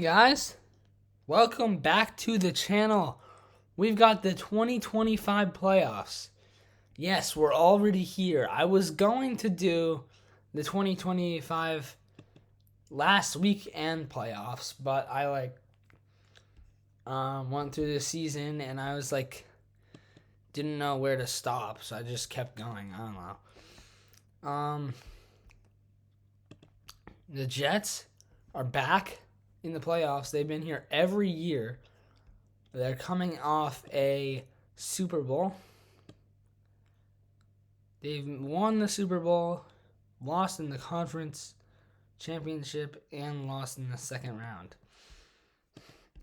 Hey guys, welcome back to the channel. We've got the 2025 playoffs. Yes, we're already here. I was going to do the 2025 last weekend playoffs, but I went through the season and I was didn't know where to stop, so I just kept going. I don't know. The Jets are back in the playoffs. They've been here every year. They're coming off a Super Bowl. They've won the Super Bowl, lost in the conference championship, and lost in the second round.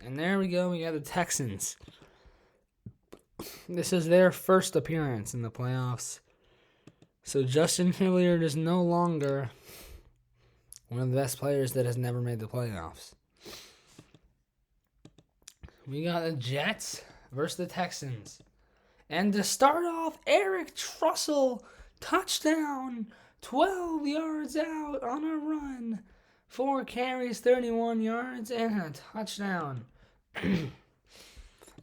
And there we go. We got the Texans. This is their first appearance in the playoffs. So Justin Hilliard is no longer one of the best players that has never made the playoffs. We got the Jets versus the Texans. And to start off, Eric Trussell, touchdown, 12 yards out on a run. 4 carries, 31 yards, and a touchdown.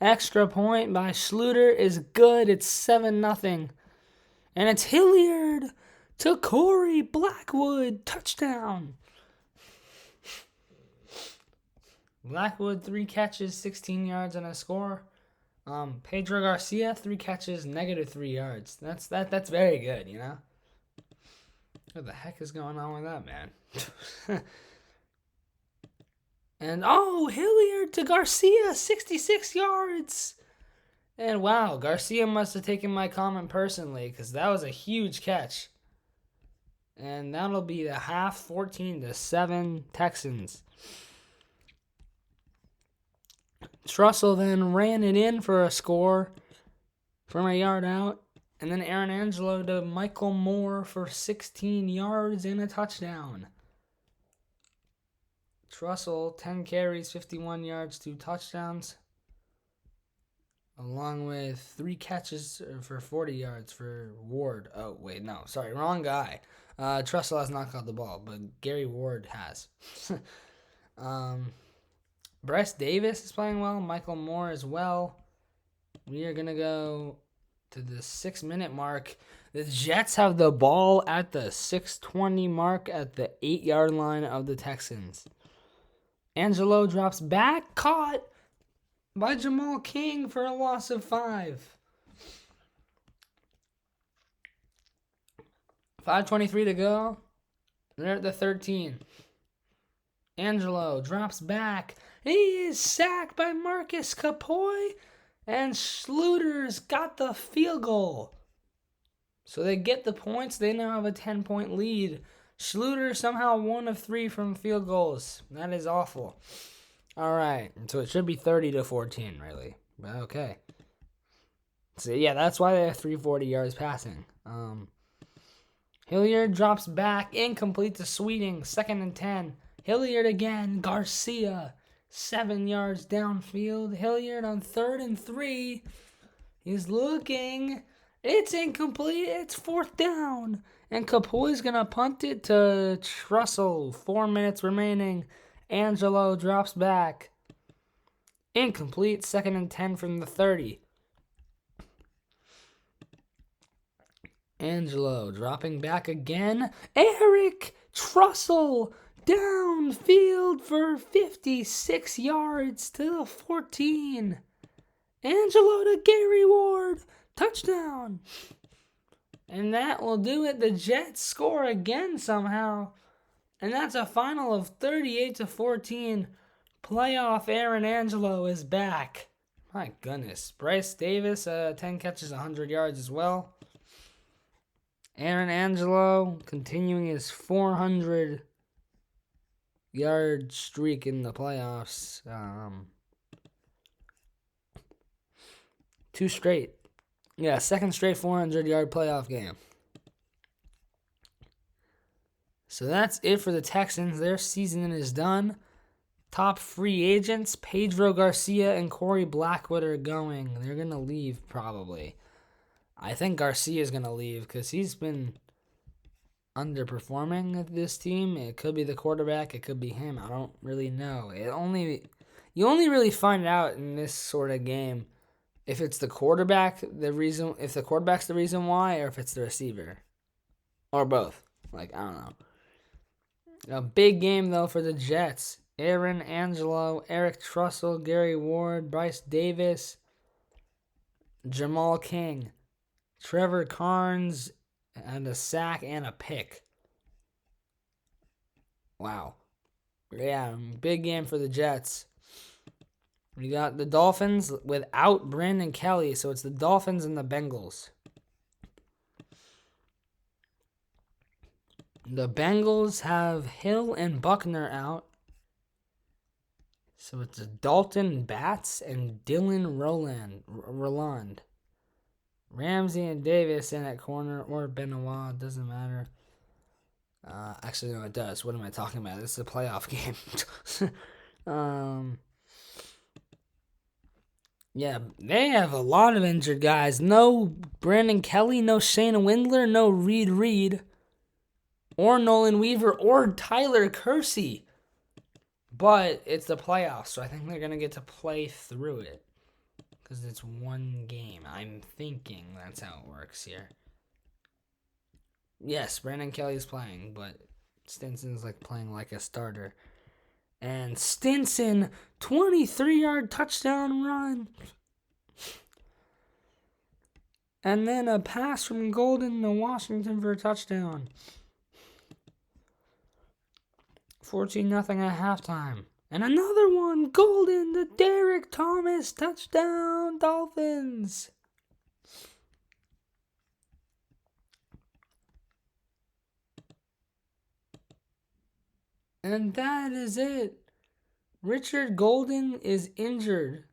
Extra point by Schluter is good. It's 7-0. And it's Hilliard to Corey Blackwood, touchdown. Blackwood, 3 catches, 16 yards, and a score. Pedro Garcia, 3 catches, -3 yards. That's very good, you know? What the heck is going on with that, man? And, Hilliard to Garcia, 66 yards. And, wow, Garcia must have taken my comment personally because that was a huge catch. And that'll be the half, 14-7 Texans. Trussell then ran it in for a score from a yard out. And then Aaron Angelo to Michael Moore for 16 yards and a touchdown. Trussell, 10 carries, 51 yards, 2 touchdowns. Along with 3 catches for 40 yards for Ward. Oh, wait, no. Sorry, wrong guy. Trussell has not caught the ball, but Gary Ward has. Bryce Davis is playing well. Michael Moore as well. We are going to go to the 6-minute mark. The Jets have the ball at the 6:20 mark at the 8-yard line of the Texans. Angelo drops back, caught by Jamal King for a loss of 5. 5:23 to go. They're at the 13. Angelo drops back. He is sacked by Marcus Capoy. And Schluter's got the field goal. So they get the points. They now have a 10-point lead. Schluter somehow 1 of 3 from field goals. That is awful. All right. So it should be 30-14, really. But okay. So yeah, that's why they have 340 yards passing. Hilliard drops back. Incomplete to Sweeting. 2nd and 10. Hilliard again. Garcia. 7 yards downfield. Hilliard on 3rd and 3. He's looking. It's incomplete. It's 4th down. And Capoy's going to punt it to Trussell. 4 minutes remaining. Angelo drops back. Incomplete. 2nd and 10 from the 30. Angelo dropping back again. Eric Trussell downfield for 56 yards to the 14. Angelo to Gary Ward. Touchdown. And that will do it. The Jets score again somehow. And that's a final of 38-14. Playoff Aaron Angelo is back. My goodness. Bryce Davis, 10 catches, 100 yards as well. Aaron Angelo continuing his 400-yard streak in the playoffs. 2 straight. Yeah, 2nd straight 400-yard playoff game. So that's it for the Texans. Their season is done. Top free agents, Pedro Garcia and Corey Blackwood are going. They're going to leave probably. I think Garcia is going to leave because he's been underperforming at this team. It could be the quarterback. It could be him. I don't really know. You only really find out in this sort of game if it's the quarterback, if the quarterback's the reason why, or if it's the receiver, or both. Like, I don't know. A big game though for the Jets. Aaron Angelo, Eric Trussell, Gary Ward, Bryce Davis, Jamal King, Trevor Carnes, and a sack and a pick. Wow. Yeah, big game for the Jets. We got the Dolphins without Brandon Kelly, so it's the Dolphins and the Bengals. The Bengals have Hill and Buckner out. So it's Dalton Batts and Dylan Roland. Ramsey and Davis in at corner, or Benoit, doesn't matter. Actually, no, it does. What am I talking about? This is a playoff game. Yeah, they have a lot of injured guys. No Brandon Kelly, no Shayna Windler, no Reed, or Nolan Weaver, or Tyler Kersey. But it's the playoffs, so I think they're going to get to play through it. Because it's one game. I'm thinking that's how it works here. Yes, Brandon Kelly's playing, but Stinson's playing like a starter. And Stinson, 23-yard touchdown run. And then a pass from Golden to Washington for a touchdown. 14-0 at halftime. And another one, Golden to Derek Thomas, touchdown, Dolphins. And that is it. Richard Golden is injured.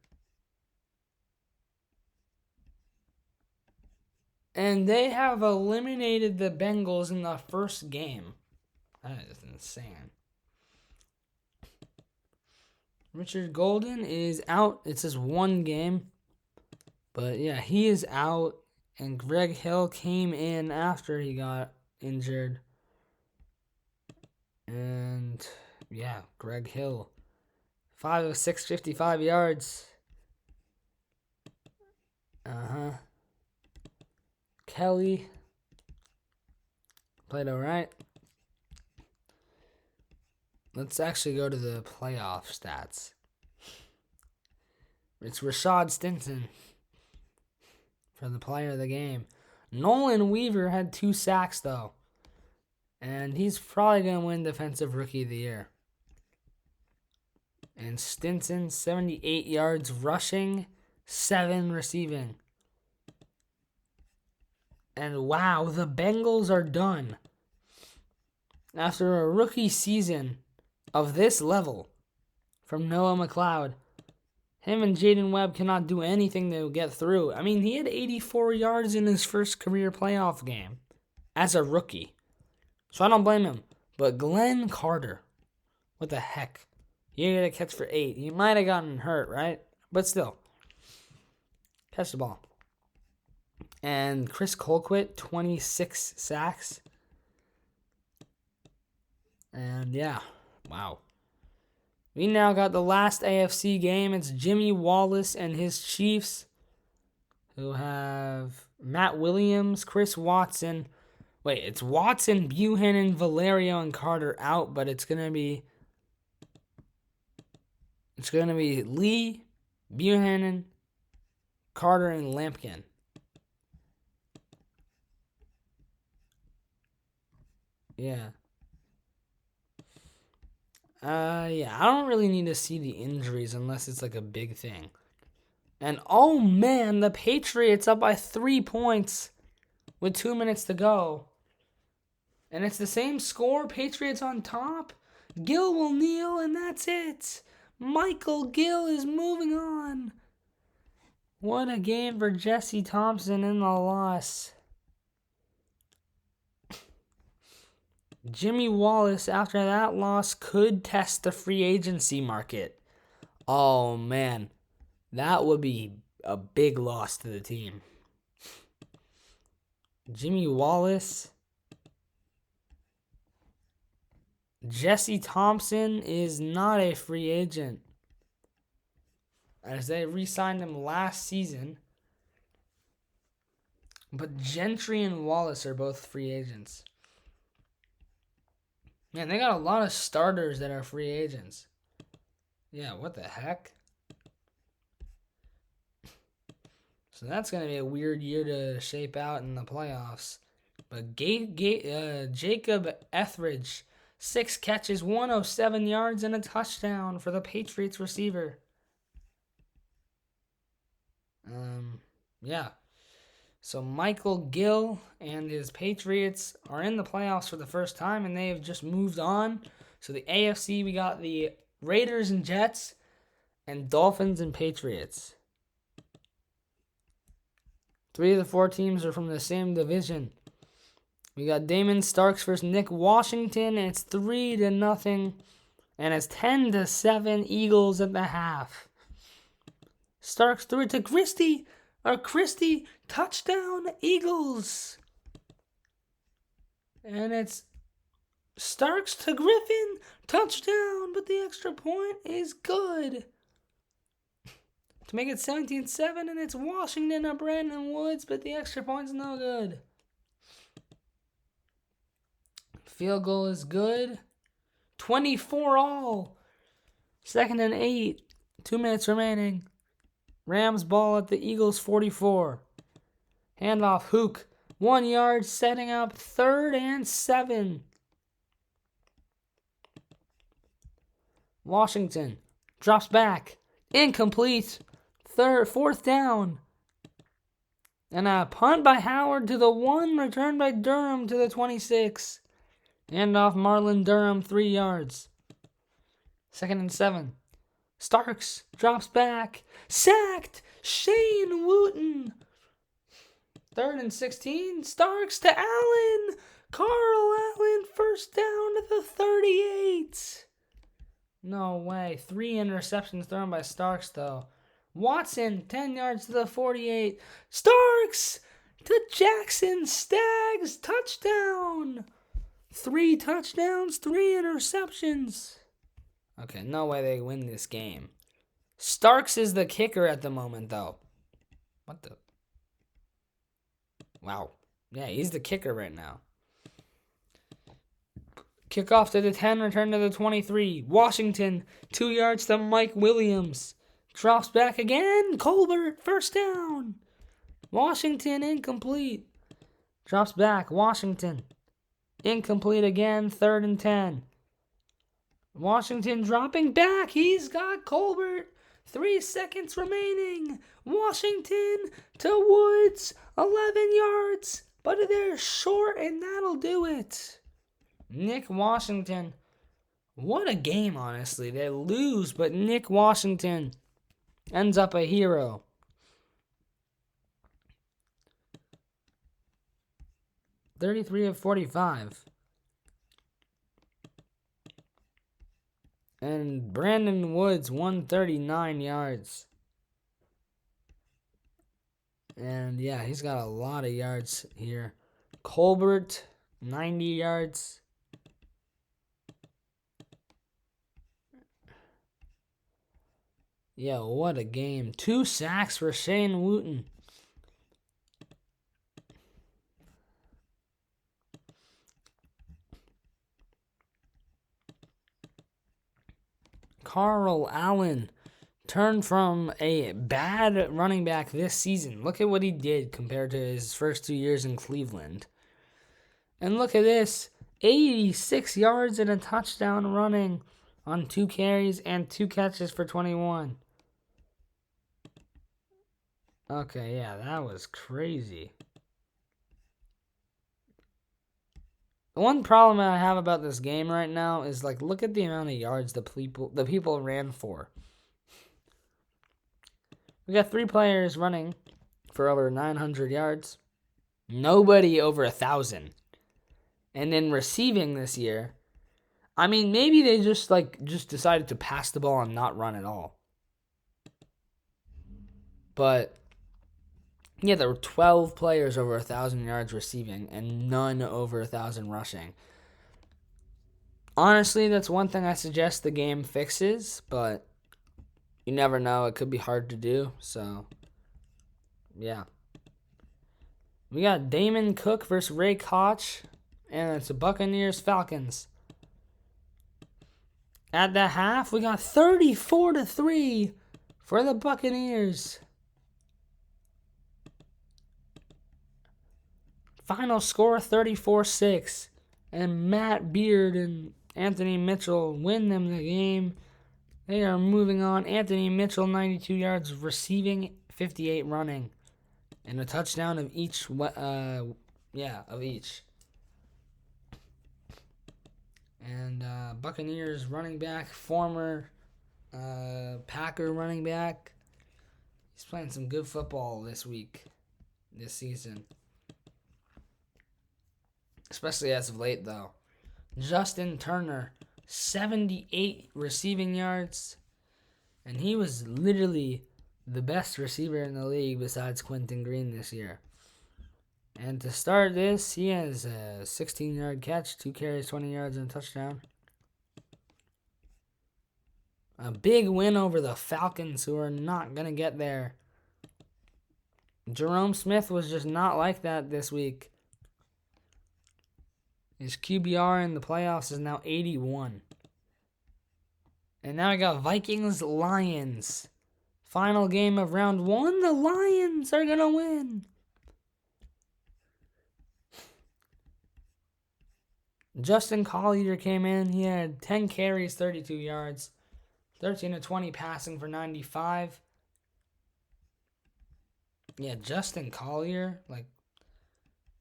And they have eliminated the Bengals in the first game. That is insane. Richard Golden is out. It's just one game. But yeah, he is out. And Greg Hill came in after he got injured. And yeah, Greg Hill. 5 of 6, 55 yards. Kelly played alright. Let's actually go to the playoff stats. It's Rashad Stinson for the player of the game. Nolan Weaver had 2 sacks, though. And he's probably going to win Defensive Rookie of the Year. And Stinson, 78 yards rushing, 7 receiving. And wow, the Bengals are done. After a rookie season of this level from Noah McLeod, him and Jaden Webb cannot do anything to get through. I mean, he had 84 yards in his first career playoff game as a rookie. So I don't blame him. But Glenn Carter, what the heck? He got a catch for 8. He might have gotten hurt, right? But still, catch the ball. And Chris Colquitt, 26 sacks. And yeah, wow. We now got the last AFC game. It's Jimmy Wallace and his Chiefs, who have Matt Williams, Chris Watson. Wait, it's Watson, Buchanan, Valerio, and Carter out, but it's gonna be Lee, Buchanan, Carter, and Lampkin. Yeah. Yeah, I don't really need to see the injuries unless it's a big thing. And oh man, the Patriots up by 3 points with 2 minutes to go. And it's the same score, Patriots on top. Gill will kneel, and that's it. Michael Gill is moving on. What a game for Jesse Thompson in the loss. Jimmy Wallace, after that loss, could test the free agency market. Oh, man. That would be a big loss to the team. Jimmy Wallace Jesse Thompson is not a free agent, as they re-signed him last season. But Gentry and Wallace are both free agents. Man, they got a lot of starters that are free agents. Yeah, what the heck? So that's going to be a weird year to shape out in the playoffs. But Jacob Etheridge, 6 catches, 107 yards, and a touchdown for the Patriots receiver. Yeah. So Michael Gill and his Patriots are in the playoffs for the first time, and they have just moved on. So the AFC, we got the Raiders and Jets, and Dolphins and Patriots. 3 of the 4 teams are from the same division. We got Damon Starks versus Nick Washington, and it's 3-0, and it's 10-7 Eagles at the half. Starks threw it to Christie, touchdown Eagles. And it's Starks to Griffin, touchdown, but the extra point is good. To make it 17-7, and it's Washington or Brandon Woods, but the extra point's no good. Field goal is good. 24 all. 2nd and 8. 2 minutes remaining. Rams ball at the Eagles 44. Handoff, Hook. 1 yard, setting up 3rd and 7. Washington drops back. Incomplete. 4th down. And a punt by Howard to the 1, returned by Durham to the 26. Handoff Marlon Durham, 3 yards. 2nd and 7. Starks drops back. Sacked. Shane Wooten. 3rd and 16. Starks to Allen. Carl Allen, 1st down to the 38. No way. 3 interceptions thrown by Starks, though. Watson, 10 yards to the 48. Starks to Jackson. Staggs, touchdown. 3 touchdowns, 3 interceptions. Okay, no way they win this game. Starks is the kicker at the moment, though. What the? Wow. Yeah, he's the kicker right now. Kickoff to the 10, return to the 23. Washington, 2 yards to Mike Williams. Drops back again. Colbert, 1st down. Washington, incomplete. Drops back. Washington. Incomplete again. 3rd and 10. Washington dropping back. He's got Colbert. 3 seconds remaining. Washington to Woods. 11 yards. But they're short, and that'll do it. Nick Washington. What a game, honestly. They lose, but Nick Washington ends up a hero. $33 of 45. And Brandon Woods, 139 yards. And yeah, he's got a lot of yards here. Colbert, 90 yards. Yeah, what a game. 2 sacks for Shane Wooten. Carl Allen turned from a bad running back this season. Look at what he did compared to his first 2 years in Cleveland. And look at this. 86 yards and a touchdown running on 2 carries and 2 catches for 21. Okay, yeah, that was crazy. The one problem I have about this game right now is, like, look at the amount of yards the people ran for. We got 3 players running for over 900 yards. Nobody over 1,000. And then receiving this year, I mean, maybe they just decided to pass the ball and not run at all. But yeah, there were 12 players over 1,000 yards receiving and none over 1,000 rushing. Honestly, that's one thing I suggest the game fixes, but you never know. It could be hard to do. So, yeah. We got Damon Cook versus Ray Koch, and it's the Buccaneers Falcons. At the half, we got 34-3 for the Buccaneers. Final score 34-6. And Matt Beard and Anthony Mitchell win them the game. They are moving on. Anthony Mitchell, 92 yards receiving, 58 running. And a touchdown of each. Of each. And Buccaneers running back, former Packer running back. He's playing some good football this season. Especially as of late, though. Justin Turner, 78 receiving yards. And he was literally the best receiver in the league besides Quentin Green this year. And to start this, he has a 16-yard catch, 2 carries, 20 yards, and a touchdown. A big win over the Falcons, who are not going to get there. Jerome Smith was just not like that this week. His QBR in the playoffs is now 81. And now I got Vikings-Lions. Final game of round 1. The Lions are going to win. Justin Collier came in. He had 10 carries, 32 yards. 13-20 passing for 95. Yeah, Justin Collier,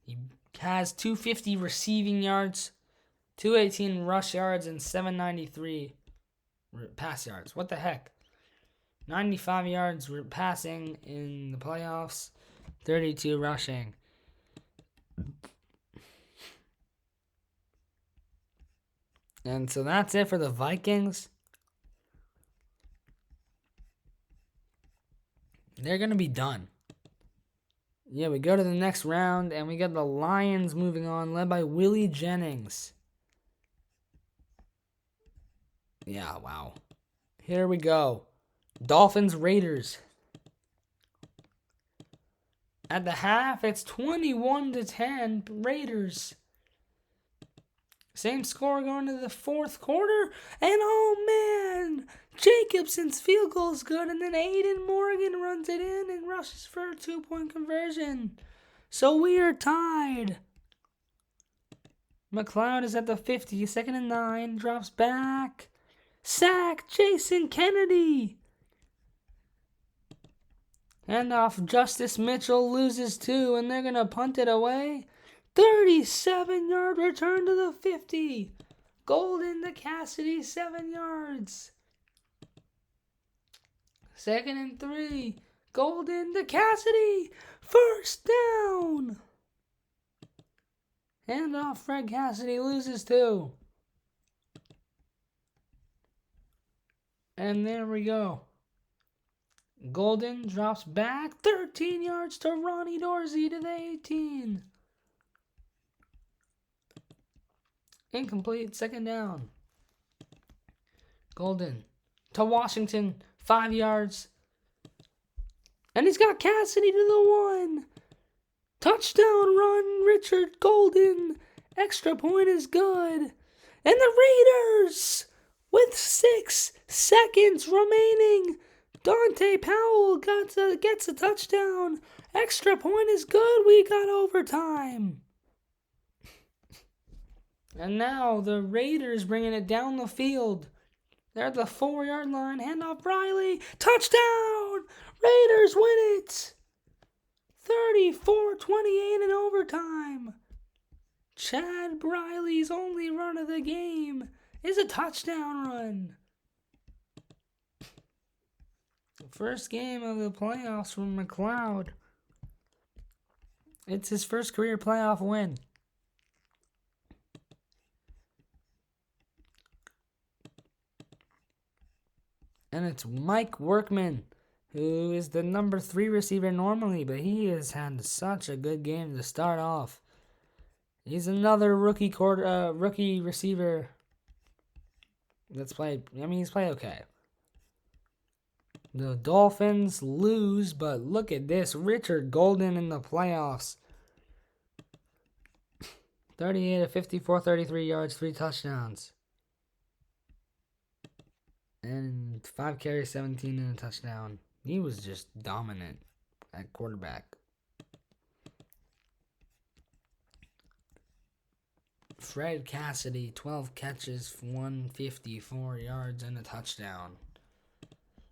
he has 250 receiving yards, 218 rush yards, and 793 pass yards. What the heck? 95 yards passing in the playoffs, 32 rushing. And so that's it for the Vikings. They're going to be done. Yeah, we go to the next round, and we got the Lions moving on, led by Willie Jennings. Yeah, wow. Here we go. Dolphins, Raiders. At the half, it's 21-10, Raiders. Same score going to the fourth quarter, and oh man, Jacobson's field goal is good, and then Aiden Morgan runs it in and rushes for a 2-point conversion. So we are tied. McLeod is at the 50, 2nd and 9, drops back. Sack, Jason Kennedy. Handoff, Justice Mitchell loses 2, and they're going to punt it away. 37-yard return to the 50. Golden to Cassidy, 7 yards. 2nd and 3. Golden to Cassidy. First down. Handoff, Fred Cassidy loses 2. And there we go. Golden drops back 13 yards to Ronnie Dorsey to the 18. Incomplete, 2nd down. Golden to Washington, 5 yards. And he's got Cassidy to the 1. Touchdown run, Richard Golden. Extra point is good. And the Raiders, with 6 seconds remaining, Dante Powell gets a touchdown. Extra point is good. We got overtime. And now the Raiders bringing it down the field. They're at the 4-yard line. Handoff Briley. Touchdown! Raiders win it! 34-28 in overtime. Chad Briley's only run of the game is a touchdown run. First game of the playoffs from McLeod. It's his first career playoff win. And it's Mike Workman, who is the number 3 receiver normally, but he has had such a good game to start off. He's another rookie receiver He's played okay. The Dolphins lose, but look at this. Richard Golden in the playoffs. 38 of 54, 33 yards, 3 touchdowns. And 5 carries, 17 and a touchdown. He was just dominant at quarterback. Fred Cassidy, 12 catches, 154 yards, and a touchdown.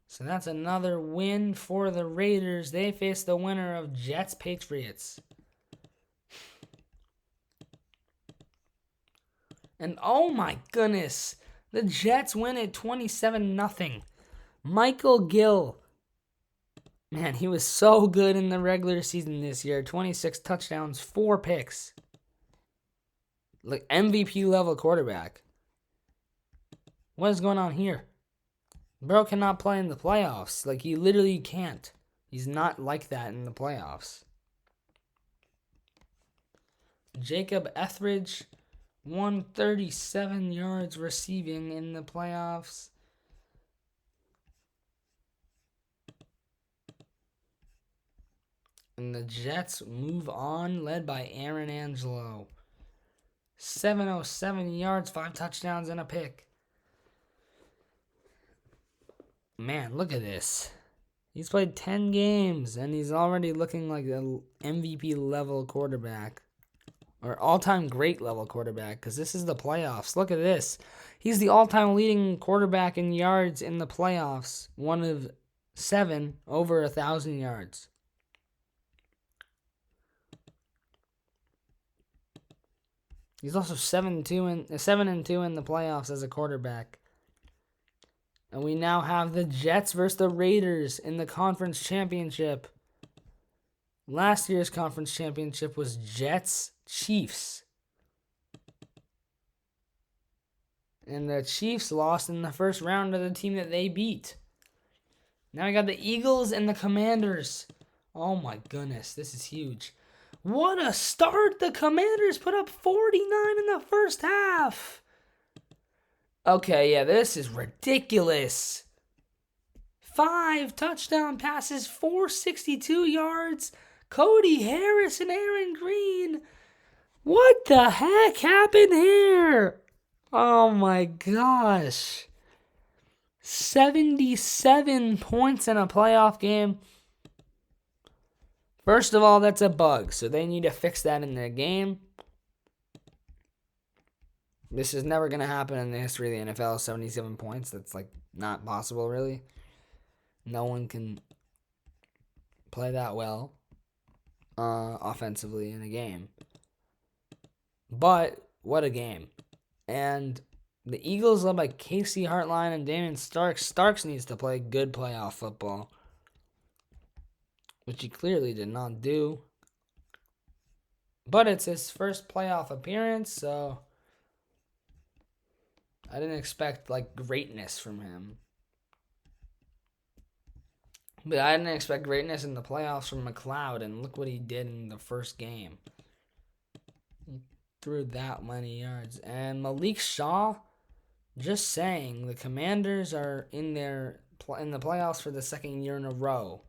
So that's another win for the Raiders. They face the winner of Jets-Patriots. And oh my goodness, the Jets win at 27-0. Michael Gill. Man, he was so good in the regular season this year. 26 touchdowns, 4 picks. Like MVP level quarterback. What is going on here? Bro cannot play in the playoffs. Like, he literally can't. He's not like that in the playoffs. Jacob Etheridge, 137 yards receiving in the playoffs. And the Jets move on, led by Aaron Angelo. 707 yards, 5 touchdowns, and a pick. Man, look at this. He's played 10 games, and he's already looking like an MVP level quarterback. Or all-time great level quarterback, because this is the playoffs. Look at this. He's the all-time leading quarterback in yards in the playoffs. One of 7 over 1,000 yards. He's also 7-2 in the playoffs as a quarterback. And we now have the Jets versus the Raiders in the conference championship. Last year's conference championship was Jets-Chiefs. And the Chiefs lost in the first round to the team that they beat. Now we got the Eagles and the Commanders. Oh my goodness, this is huge. What a start! The Commanders put up 49 in the first half. Okay, yeah, this is ridiculous. 5 touchdown passes, 462 yards. Cody Harris and Aaron Green. What the heck happened here? Oh my gosh. 77 points in a playoff game. First of all, that's a bug, so they need to fix that in their game. This is never going to happen in the history of the NFL, 77 points. That's, like, not possible, really. No one can play that well offensively in a game. But what a game. And the Eagles, led by Casey Hartline and Damon Starks. Starks needs to play good playoff football, which he clearly did not do. But it's his first playoff appearance, so I didn't expect, like, greatness from him. But I didn't expect greatness in the playoffs from McLeod, and look what he did in the first game. He threw that many yards. And Malik Shaw, just saying, the Commanders are in the playoffs for the second year in a row.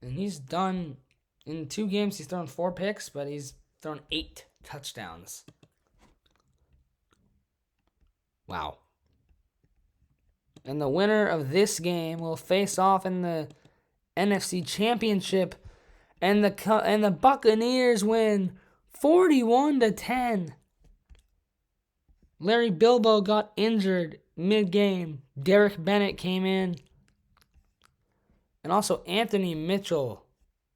And he's done, in 2 games, he's thrown 4 picks, but he's thrown 8 touchdowns. Wow. And the winner of this game will face off in the NFC Championship, and the Buccaneers win 41-10. Larry Bilbo got injured mid-game. Derek Bennett came in. And also Anthony Mitchell.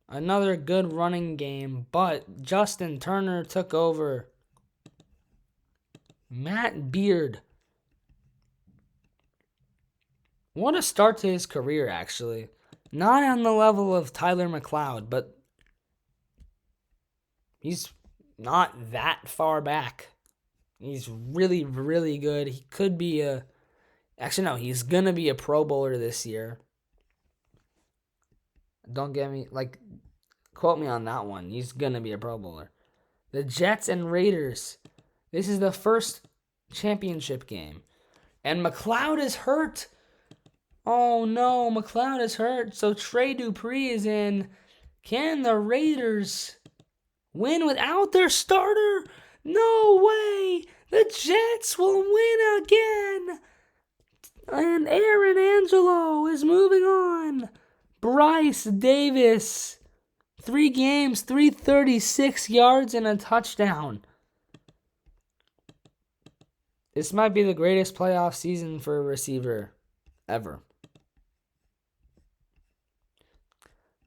Another good running game, but Justin Turner took over. Matt Beard. What a start to his career, actually. Not on the level of Tyler McLeod, but he's not that far back. He's really, really good. He could be he's going to be a Pro Bowler this year. Don't get me, quote me on that one. He's going to be a Pro Bowler. The Jets and Raiders. This is the first championship game. And McLeod is hurt. Oh no, McLeod is hurt. So Trey Dupree is in. Can the Raiders win without their starter? No way. The Jets will win again. And Aaron Angelo is moving on. Bryce Davis, 3 games, 336 yards and a touchdown. This might be the greatest playoff season for a receiver ever.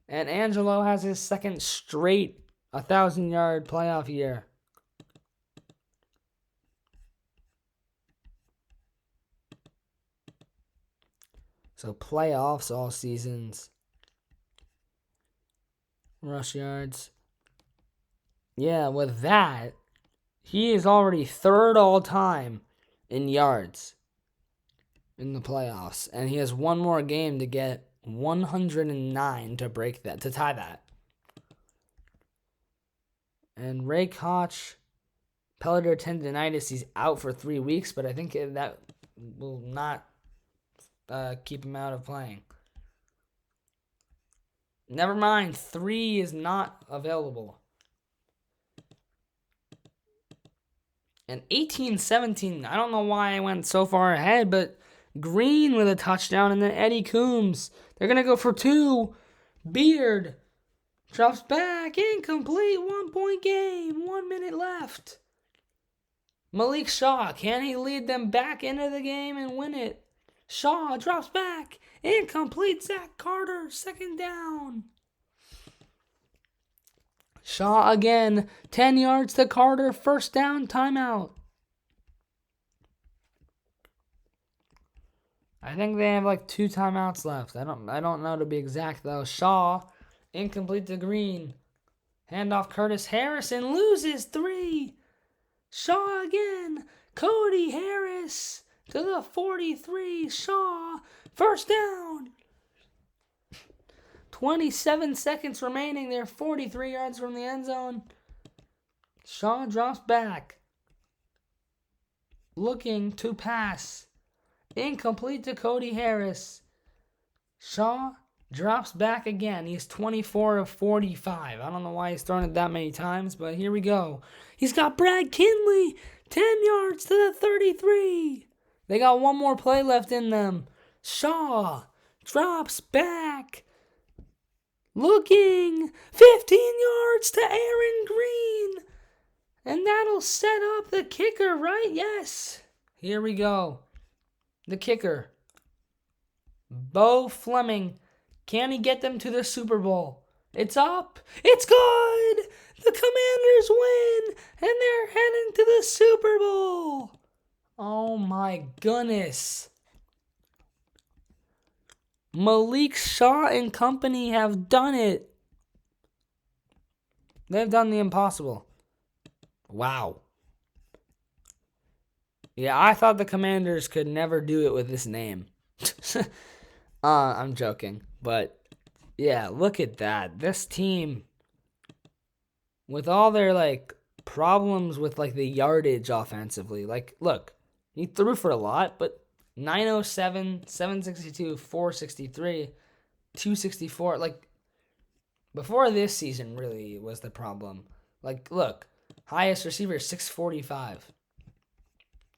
And Angelo has his second straight 1,000-yard playoff year. So playoffs all seasons. Rush yards. Yeah, with that, he is already third all time in yards in the playoffs. And he has one more game to get 109 to break that, to tie that. And Ray Koch, patellar tendonitis, he's out for 3 weeks, but I think that will not keep him out of playing. Never mind, 3 is not available. And 18-17, I don't know why I went so far ahead, but Green with a touchdown, and then Eddie Coombs. They're going to go for 2. Beard drops back, incomplete, 1-point game, 1 minute left. Malik Shaw, can he lead them back into the game and win it? Shaw drops back, incomplete, Zach Carter, 2nd down. Shaw again, 10 yards to Carter, 1st down, timeout. I think they have like 2 timeouts left. I don't know to be exact though. Shaw, incomplete to Green. Handoff Curtis Harrison, loses 3. Shaw again. Cody Harris to the 43. Shaw, 1st down. 27 seconds remaining. They're 43 yards from the end zone. Shaw drops back. Looking to pass. Incomplete to Cody Harris. Shaw drops back again. He's 24 of 45. I don't know why he's thrown it that many times, but here we go. He's got Brad Kinley. 10 yards to the 33. They got one more play left in them. Shaw drops back. Looking. 15 yards to Aaron Green. And that'll set up the kicker, right? Yes. Here we go. The kicker. Bo Fleming. Can he get them to the Super Bowl? It's up. It's good. The Commanders win. And they're heading to the Super Bowl. Oh my goodness. Malik Shaw and company have done it. They've done the impossible. Wow. Yeah, I thought the Commanders could never do it with this name. I'm joking. But, yeah, look at that. This team, with all their, problems with, the yardage offensively. Look, he threw for a lot, but 907, 762, 463, 264. Before this season really was the problem. Look, highest receiver, 645.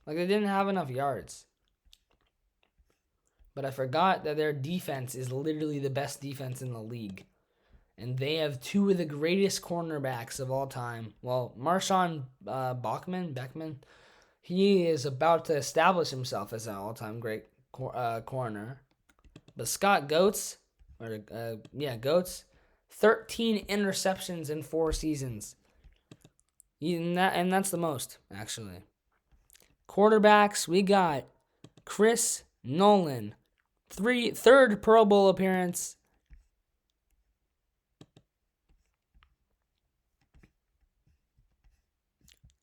They didn't have enough yards. But I forgot that their defense is literally the best defense in the league. And they have 2 of the greatest cornerbacks of all time. Well, Marshawn Beckman, he is about to establish himself as an all-time great corner. But Scott Goetz, Goetz, 13 interceptions in 4 seasons. And that's the most, actually. Quarterbacks, we got Chris Nolan, third Pro Bowl appearance.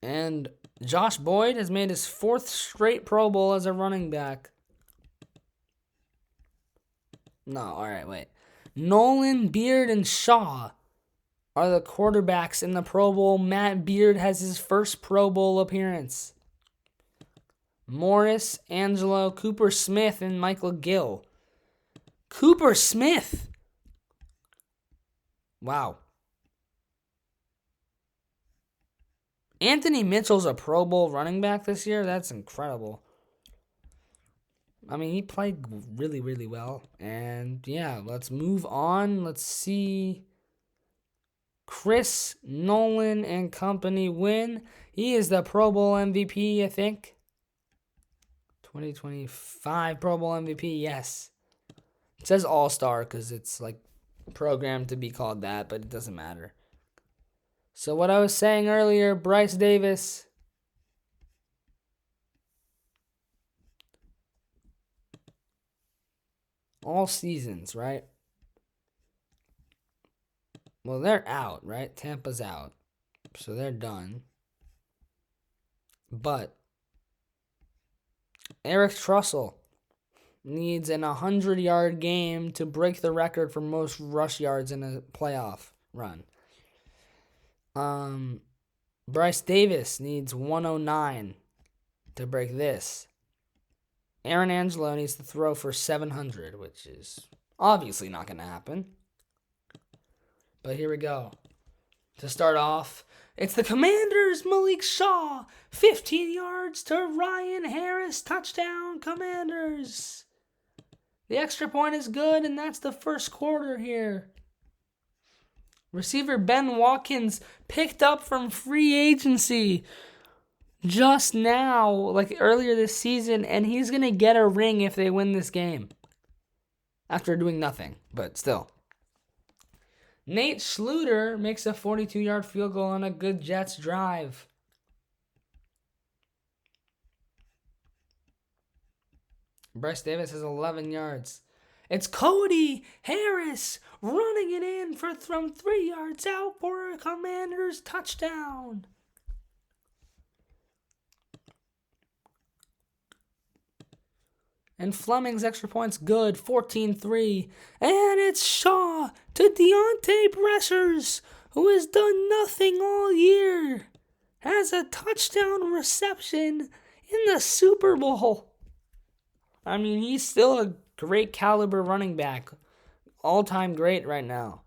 And Josh Boyd has made his 4th straight Pro Bowl as a running back. No, alright, wait. Nolan, Beard, and Shaw are the quarterbacks in the Pro Bowl. Matt Beard has his first Pro Bowl appearance. Morris, Angelo, Cooper Smith, and Michael Gill. Cooper Smith! Wow. Anthony Mitchell's a Pro Bowl running back this year? That's incredible. I mean, he played really, really well. And yeah, let's move on. Let's see. Chris Nolan and company win. He is the Pro Bowl MVP, I think. 2025 Pro Bowl MVP, yes. It says All-Star because it's like programmed to be called that, but it doesn't matter. So what I was saying earlier, Bryce Davis. All seasons, right? Well, they're out, right? Tampa's out. So they're done. But Eric Trussell needs an 100-yard game to break the record for most rush yards in a playoff run. Bryce Davis needs 109 to break this. Aaron Angelo needs to throw for 700, which is obviously not going to happen. But here we go. To start off, it's the Commanders, Malik Shaw. 15 yards to Ryan Harris. Touchdown, Commanders. The extra point is good, and that's the first quarter here. Receiver Ben Watkins picked up from free agency just now, like earlier this season, and he's going to get a ring if they win this game. After doing nothing, but still. Nate Schluter makes a 42-yard field goal on a good Jets drive. Bryce Davis has 11 yards. It's Cody Harris running it in from 3 yards out for a Commanders touchdown. And Fleming's extra point's good, 14-3. And it's Shaw to Deontay Bressers, who has done nothing all year. Has a touchdown reception in the Super Bowl. I mean, he's still a great caliber running back. All-time great right now.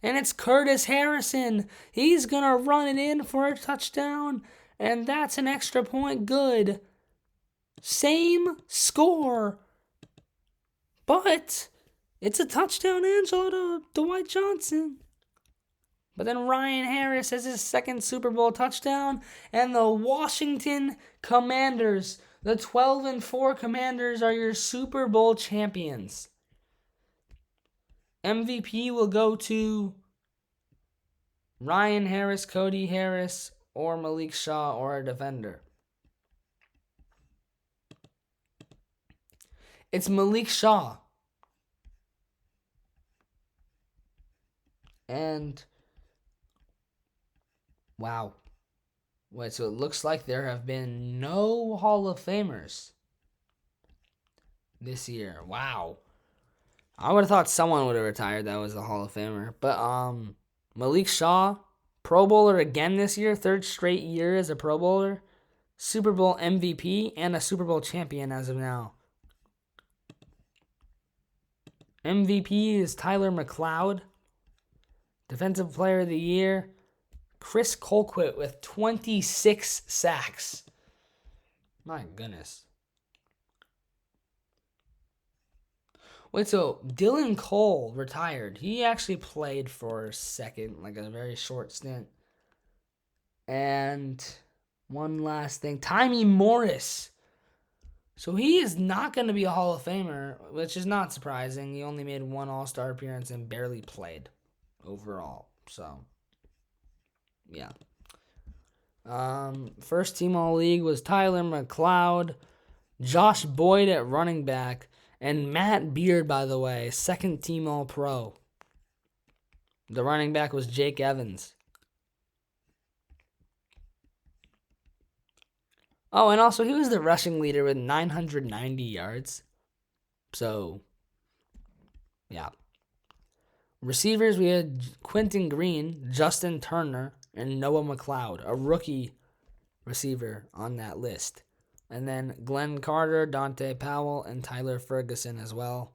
And it's Curtis Harrison. He's going to run it in for a touchdown. And that's an extra point good. Same score. But it's a touchdown, Angelo, to Dwight Johnson. But then Ryan Harris has his second Super Bowl touchdown. And the Washington Commanders, the 12-4 Commanders, are your Super Bowl champions. MVP will go to Ryan Harris, Cody Harris, or Malik Shaw, or a defender. It's Malik Shaw. And wow. Wait, so it looks like there have been no Hall of Famers this year. Wow. I would have thought someone would have retired that was a Hall of Famer. But Malik Shaw, Pro Bowler again this year, third straight year as a Pro Bowler, Super Bowl MVP, and a Super Bowl champion as of now. MVP is Tyler McLeod. Defensive Player of the Year, Chris Colquitt with 26 sacks. My goodness. Wait, so Dylan Cole retired. He actually played for a second, like a very short stint. And one last thing. Tymee Morris. So he is not going to be a Hall of Famer, which is not surprising. He only made one All-Star appearance and barely played overall. So, yeah. First team All-League was Tyler McLeod, Josh Boyd at running back, and Matt Beard, by the way, second team All-Pro. The running back was Jake Evans. Oh, and also he was the rushing leader with 990 yards. So, yeah. Receivers, we had Quentin Green, Justin Turner, and Noah McLeod, a rookie receiver on that list. And then Glenn Carter, Dante Powell, and Tyler Ferguson as well.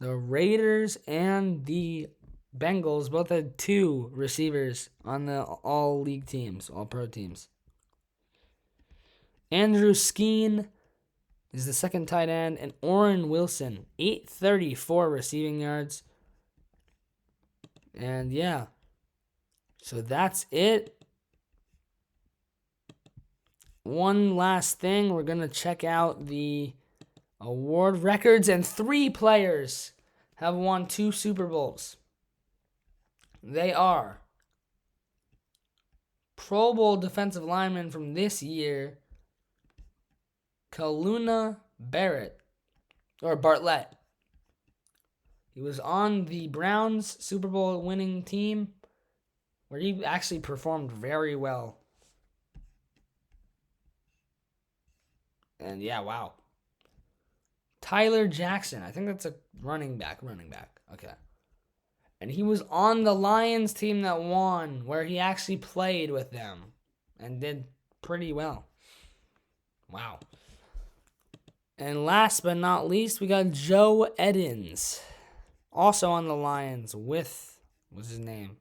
The Raiders and the Bengals both had 2 receivers on the all-league teams, all-pro teams. Andrew Skeen is the second tight end, and Orrin Wilson, 834 receiving yards. And yeah, so that's it. One last thing, we're going to check out the award records, and 3 players have won 2 Super Bowls. They are Pro Bowl defensive lineman from this year, Kaluna Bartlett. He was on the Browns Super Bowl winning team, where he actually performed very well. And yeah, wow. Tyler Jackson. I think that's a running back. Okay. And he was on the Lions team that won, where he actually played with them and did pretty well. Wow. And last but not least, we got Joe Edens. Also on the Lions with, what's his name?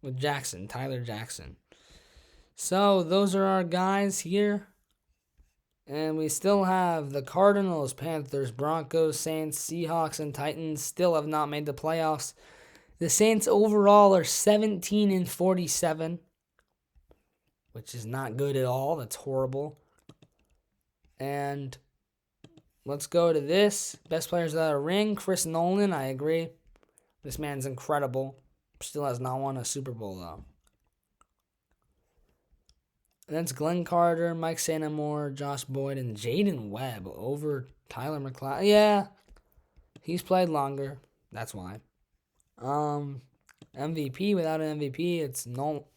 With Jackson, Tyler Jackson. So those are our guys here. And we still have the Cardinals, Panthers, Broncos, Saints, Seahawks, and Titans still have not made the playoffs. The Saints overall are 17-47, which is not good at all. That's horrible. And let's go to this. Best players without a ring. Chris Nolan, I agree. This man's incredible. Still has not won a Super Bowl, though. And that's Glenn Carter, Mike Santamore, Josh Boyd, and Jaden Webb over Tyler McLeod. Yeah, he's played longer. That's why. MVP, without an MVP, it's no.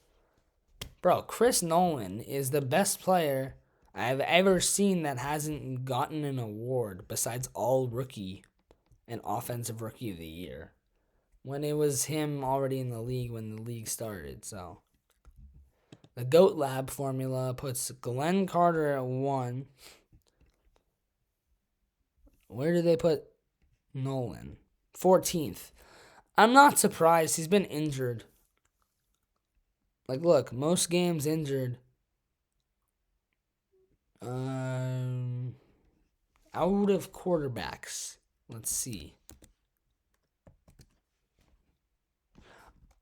Bro, Chris Nolan is the best player I've ever seen that hasn't gotten an award besides All Rookie and Offensive Rookie of the Year, when it was him already in the league when the league started, so. The GOAT Lab formula puts Glenn Carter at 1. Where did they put Nolan? 14th. I'm not surprised. He's been injured. Like, look, most games injured. Out of quarterbacks. Let's see.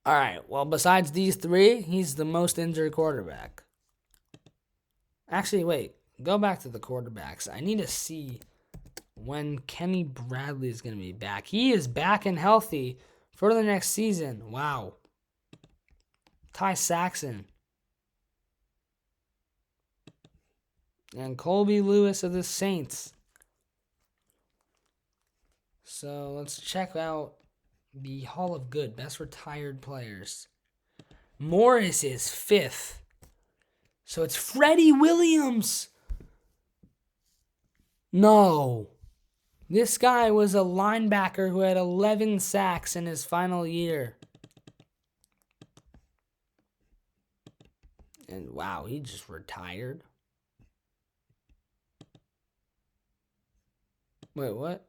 All right, well, besides these 3, he's the most injured quarterback. Actually, wait. Go back to the quarterbacks. I need to see when Kenny Bradley is going to be back. He is back and healthy for the next season. Wow. Ty Saxon. And Colby Lewis of the Saints. So let's check out the Hall of Good, best retired players. Morris is 5th. So it's Freddie Williams. No. This guy was a linebacker who had 11 sacks in his final year. And wow, he just retired. Wait, what?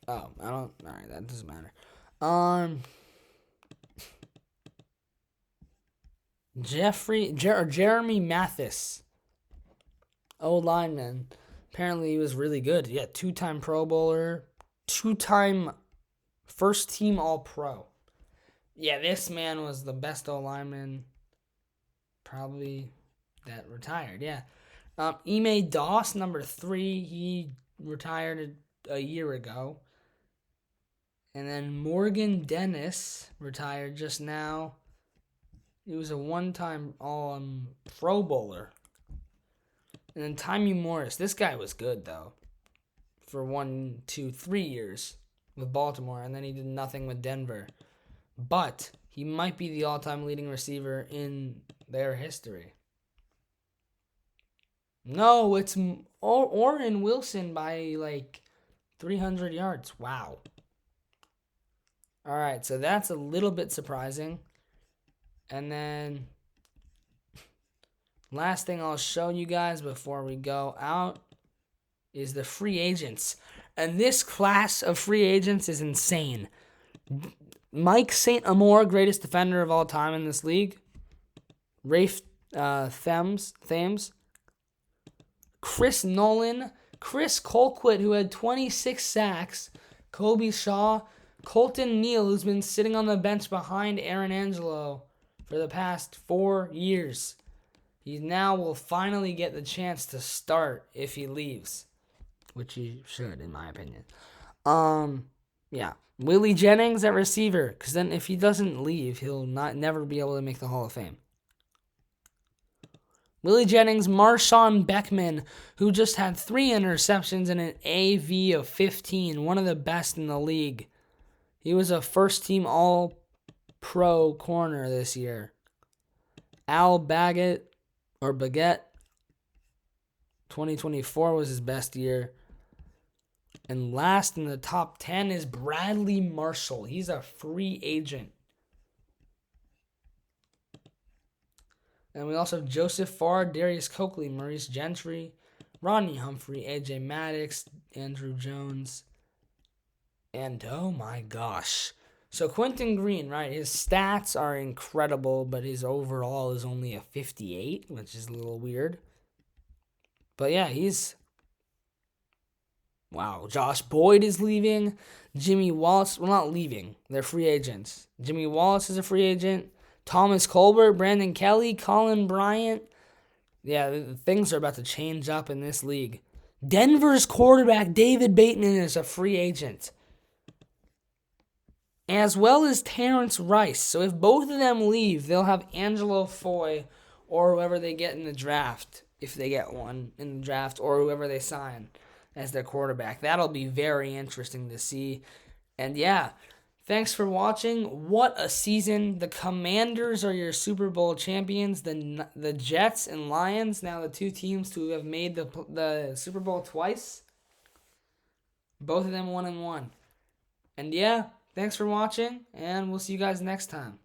Oh, I don't. Alright, that doesn't matter. Jeremy Mathis. O-lineman. Apparently he was really good. Yeah, 2-time Pro Bowler. 2-time first team All-Pro. Yeah, this man was the best O-lineman probably that retired. Yeah. Ime Doss, number 3. He retired a year ago. And then Morgan Dennis retired just now. He was a 1-time Pro Bowler. And then Tommy Morris. This guy was good, though. For 1, 2, 3 years with Baltimore. And then he did nothing with Denver. But he might be the all-time leading receiver in their history. No, it's Orrin Wilson by like 300 yards. Wow. All right, so that's a little bit surprising. And then last thing I'll show you guys before we go out is the free agents. And this class of free agents is insane. Mike St. Amour, greatest defender of all time in this league. Rafe Thames. Chris Nolan. Chris Colquitt, who had 26 sacks. Kobe Shaw. Colton Neal, who's been sitting on the bench behind Aaron Angelo for the past 4 years. He now will finally get the chance to start if he leaves, which he should, in my opinion. Yeah. Willie Jennings at receiver, because then if he doesn't leave, he'll never be able to make the Hall of Fame. Willie Jennings, Marshawn Beckman, who just had 3 interceptions and an AV of 15, one of the best in the league. He was a first-team All-Pro corner this year. Al Baggett, 2024 was his best year. And last in the top 10 is Bradley Marshall. He's a free agent. And we also have Joseph Farr, Darius Coakley, Maurice Gentry, Rodney Humphrey, AJ Maddox, Andrew Jones. And oh my gosh. So Quentin Green, right, his stats are incredible, but his overall is only a 58, which is a little weird. But yeah, wow. Josh Boyd is leaving. Jimmy Wallace, well, not leaving. They're free agents. Jimmy Wallace is a free agent. Thomas Colbert, Brandon Kelly, Colin Bryant. Yeah, things are about to change up in this league. Denver's quarterback, David Bateman, is a free agent, as well as Terrence Rice. So if both of them leave, they'll have Angelo Foy or whoever they get in the draft, if they get one in the draft, or whoever they sign as their quarterback. That'll be very interesting to see. And yeah, thanks for watching. What a season. The Commanders are your Super Bowl champions. The Jets and Lions, now the 2 teams who have made the Super Bowl twice. Both of them 1-1. And yeah, thanks for watching, and we'll see you guys next time.